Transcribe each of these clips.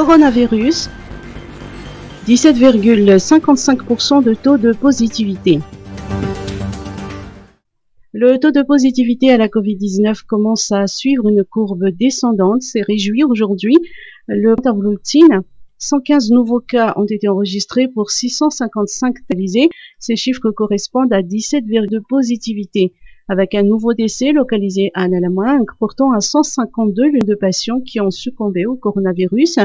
Coronavirus, 17,55% de taux de positivité. Le taux de positivité à la Covid-19 commence à suivre une courbe descendante. C'est réjoui aujourd'hui. Le Tervloutine, 115 nouveaux cas ont été enregistrés pour 655 hospitalisés. Ces chiffres correspondent à 17,2% de positivité, avec un nouveau décès localisé à Nalamangue, portant à 152 de patients qui ont succombé au coronavirus.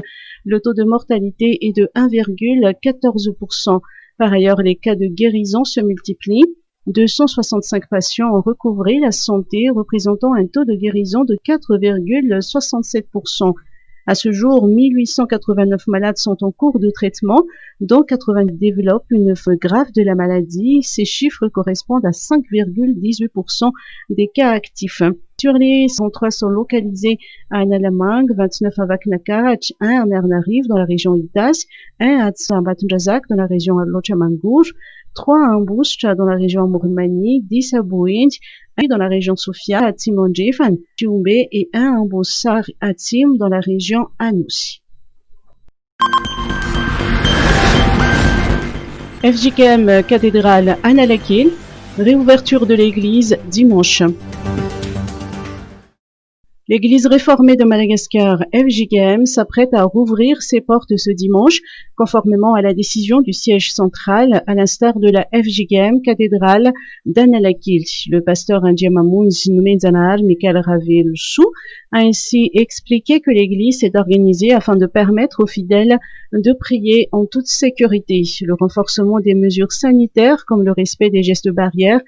Le taux de mortalité est de 1,14%. Par ailleurs, les cas de guérison se multiplient. 265 patients ont recouvré la santé, représentant un taux de guérison de 4,67%. À ce jour, 1889 malades sont en cours de traitement, dont 80 développent une forme grave de la maladie. Ces chiffres correspondent à 5,18% des cas actifs. Sur les 103 sont localisés à Nalamangue, 29 à Vaknakach, 1 à Mernariv dans la région Itas, 1 à Tsambatunjazak dans la région Lochamangour, 3 à Ambouch dans la région Mourmani, 10 à Bouinj, 1 dans la région Sofia, à Timonjefan, Tiumbe et 1 à Amboussar à Tim dans la région Anoussi. FJKM cathédrale à Nalakil, réouverture de l'église dimanche. L'église réformée de Madagascar, FJKM, s'apprête à rouvrir ses portes ce dimanche, conformément à la décision du siège central, à l'instar de la FJKM cathédrale d'Analakil. Le pasteur indien Mamoun Zinumezanar Michael Ravel-Sou a ainsi expliqué que l'église est organisée afin de permettre aux fidèles de prier en toute sécurité. Le renforcement des mesures sanitaires, comme le respect des gestes barrières,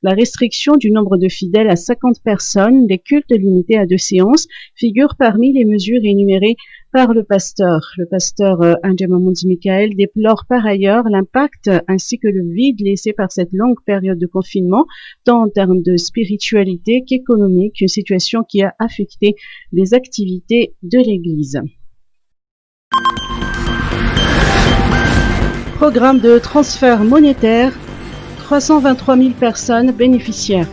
la restriction du nombre de fidèles à 50 personnes, les cultes limités à 2 séances, figurent parmi les mesures énumérées par le pasteur. Le pasteur Indien Mamoun Michael déplore par ailleurs l'impact ainsi que le vide laissé par cette longue période de confinement, tant en termes de spiritualité qu'économique, une situation qui a affecté les activités de l'Église. Programme de transfert monétaire, 323 000 personnes bénéficiaires.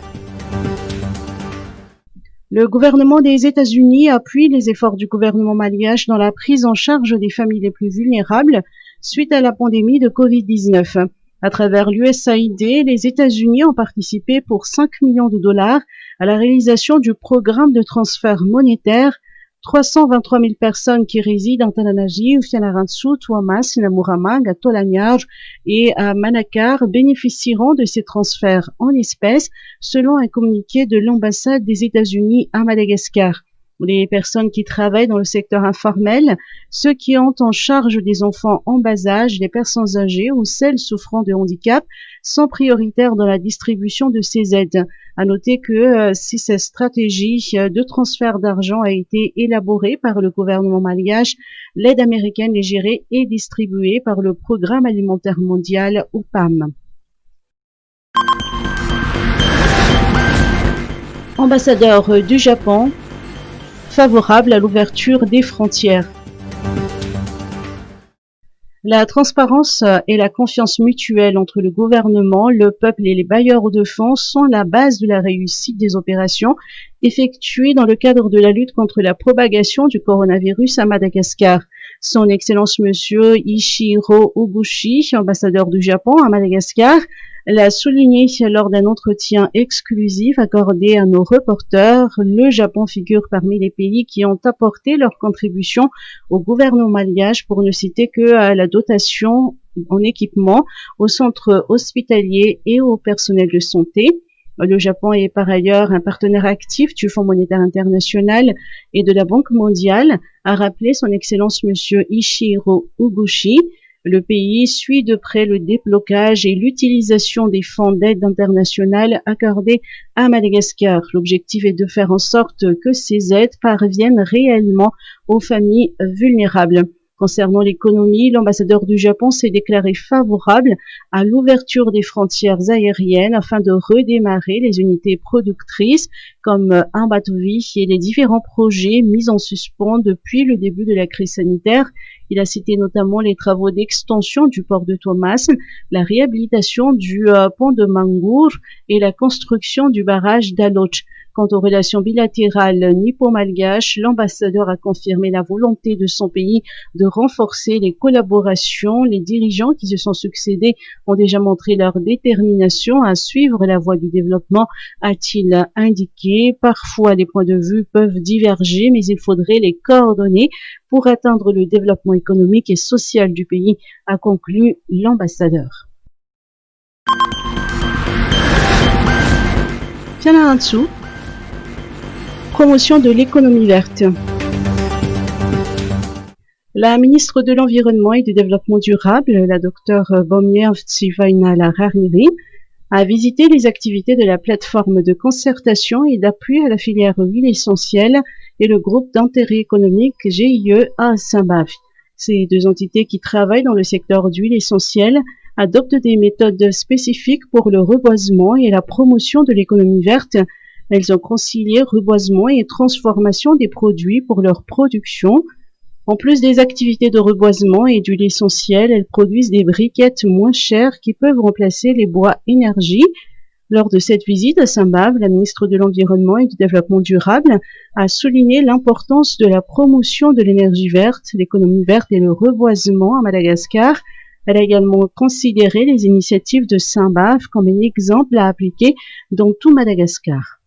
Le gouvernement des États-Unis appuie les efforts du gouvernement malgache dans la prise en charge des familles les plus vulnérables suite à la pandémie de Covid-19. À travers l'USAID, les États-Unis ont participé pour 5 millions de dollars à la réalisation du programme de transfert monétaire. 323 000 personnes qui résident à Tananaji, Fianarantsu, Tuamas, Namuramang, à Tolanyar et à Manakar bénéficieront de ces transferts en espèces, selon un communiqué de l'ambassade des États-Unis à Madagascar. Les personnes qui travaillent dans le secteur informel, ceux qui ont en charge des enfants en bas âge, les personnes âgées ou celles souffrant de handicap sont prioritaires dans la distribution de ces aides. À noter que si cette stratégie de transfert d'argent a été élaborée par le gouvernement malgache, l'aide américaine est gérée et distribuée par le Programme alimentaire mondial ou PAM. Ambassadeur du Japon, favorable à l'ouverture des frontières. La transparence et la confiance mutuelle entre le gouvernement, le peuple et les bailleurs de fonds sont la base de la réussite des opérations effectuées dans le cadre de la lutte contre la propagation du coronavirus à Madagascar. Son Excellence Monsieur Ishiro Oguchi, ambassadeur du Japon à Madagascar, l'a souligné lors d'un entretien exclusif accordé à nos reporters. Le Japon figure parmi les pays qui ont apporté leur contribution au gouvernement malgache, pour ne citer que la dotation en équipement aux centres hospitaliers et au personnel de santé. Le Japon est par ailleurs un partenaire actif du Fonds monétaire international et de la Banque mondiale, a rappelé son Excellence Monsieur Ishiro Oguchi. Le pays suit de près le déblocage et l'utilisation des fonds d'aide internationale accordés à Madagascar. L'objectif est de faire en sorte que ces aides parviennent réellement aux familles vulnérables. Concernant l'économie, l'ambassadeur du Japon s'est déclaré favorable à l'ouverture des frontières aériennes afin de redémarrer les unités productrices comme Ambatovi et les différents projets mis en suspens depuis le début de la crise sanitaire. Il a cité notamment les travaux d'extension du port de Tuamas, la réhabilitation du pont de Mangour et la construction du barrage d'Aloch. Quant aux relations bilatérales nippo-malgaches, l'ambassadeur a confirmé la volonté de son pays de renforcer les collaborations. Les dirigeants qui se sont succédés ont déjà montré leur détermination à suivre la voie du développement, a-t-il indiqué. Parfois, les points de vue peuvent diverger, mais il faudrait les coordonner pour atteindre le développement économique et social du pays, a conclu l'ambassadeur. Fianarantsu, promotion de l'économie verte. La ministre de l'Environnement et du Développement durable, la docteure Bomyev Tsivainala Rarniri, a visité les activités de la plateforme de concertation et d'appui à la filière huile essentielle et le groupe d'intérêt économique GIE à Saint-Bave. Ces deux entités qui travaillent dans le secteur d'huile essentielle adoptent des méthodes spécifiques pour le reboisement et la promotion de l'économie verte. Elles ont concilié reboisement et transformation des produits pour leur production. En plus des activités de reboisement et d'huile essentielle, elles produisent des briquettes moins chères qui peuvent remplacer les bois énergie. Lors de cette visite à Saint-Bave, la ministre de l'Environnement et du Développement durable a souligné l'importance de la promotion de l'énergie verte, l'économie verte et le reboisement à Madagascar. Elle a également considéré les initiatives de Saint-Bave comme un exemple à appliquer dans tout Madagascar.